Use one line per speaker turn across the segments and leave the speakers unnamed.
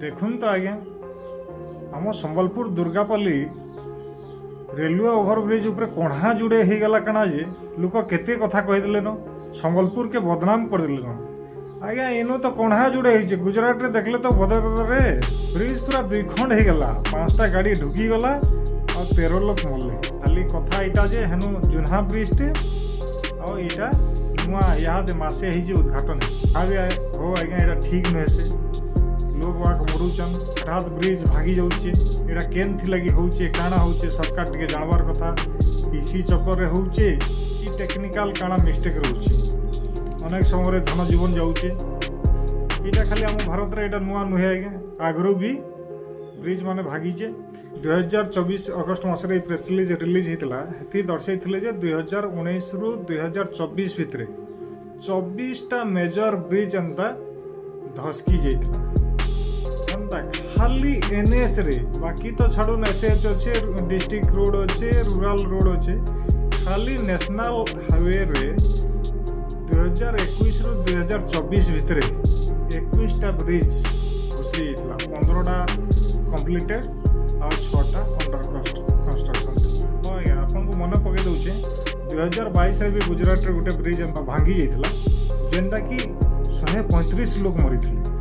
देखुन तो आज्ञा आम संबलपुर दुर्गापल्ली रेलवे ओभरब्रिज उपरे कोढ़ा जुड़े हो गला कणा जे लोक केते कथा कहीदेले न संबलपुर के बदनाम करदेले न आज्ञा इनो तो कोढ़ा जुड़े हो गुजरात रे देखले तो बदरे ब्रिज पूरा 2 खंड हो गला 5टा गाड़ी ढुकी गला और 13 लोग मरले खाली कथा इटा जे हेनु जुन्हा ब्रिज टे और इटा नुआ याद मासे ही उद्घाटन है हो आज्ञा एटा ठीक नुहे से लोग वाक मरुचन हठात ब्रिज भागी जाऊे एटा केन थी लगी होचे काना होचे सरकार टिके जानवार कथा पीसी चक्कर रे होचे कि टेक्निकल काना मिस्टेक रोचे अनेक समय धन जीवन जाऊे एटा खाली आम भारत रे एटा नुआ नुहे आज्ञा आगरू भी ब्रिज माने भागीचे 2024 अगस्त मासरे प्रेस रिलीज होता है दर्शाई जे 2019 रु 2024 भितर 24टा मेजर ब्रिज एंता धसकी जाता खाली एनएच रे बाकी तो छाड़ो एसएच अच्छे डिस्ट्रिक्ट रोड अच्छे रूरल रोड अच्छे खाली नेशनल हाईवे रे 2021 रु 2024 भितर 21टा ब्रिज घुसी जाता 15टा कंप्लीटेड और 6टा अंडर कंस्ट्रक्शन हाँ आज्ञा आपको मन पकई दूचे 2022 भी गुजरात रे गोटे ब्रिज भांगी जाता जेनटा कि 135 लोग मरी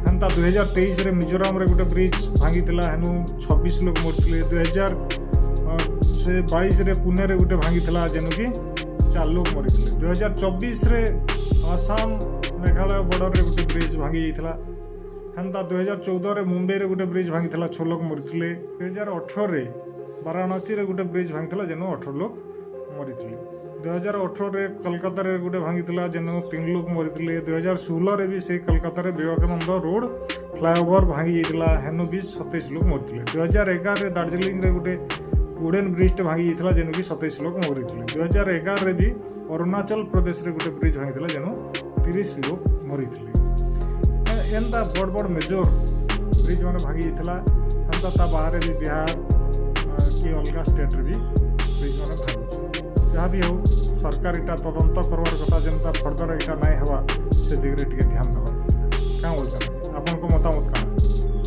हेन्ता 2023 रे मिजोराम रे गोटे ब्रिज भांगी हेनु 26 लोग मरते 2022 रे पुणे रे गोटे भांगी जेनु कि 4 लोग मरी 2024 रे आसाम मेघालय बॉर्डर रे गोटे ब्रिज भांगी जाता हेन्ता 2014 रे मुंबई रे गोटे ब्रिज भांगी 6 लोग मरते 2018 रे वाराणसी रे गोटे ब्रिज भांगी जेनु 18 लोग मरी 2018 रे कलकत्ता रे गोटे भांगी जेनु 3 लोग मरी 2016 रे भी से कलकत्ता रे विवेकानंद रोड फ्लाईओवर भांगी जाता हेनु भी 27 लोग मरते 2011 रे दार्जिलिंग रे गोटे वुडेन ब्रिज टे भांगी जाता जेनु कि 27 लोग मरी 2011 रे भी अरुणाचल प्रदेश रे गोटे ब्रिज भांगी जेनु 30 लोग मरी एंता बड़ बड़ मेजर ब्रिज मैंने भांगी जाता एंता ता बाहर भी बिहार कि अलग स्टेट रे भी ब्रिज मैंने भांगी जहाँ भी हो सरकार इटा तदंत करवार कथा जेनता फर्दर इटा नाई हवा से दिगरे टिके ध्यान देवार क्या बोलते हैं आपन को मतामत क्या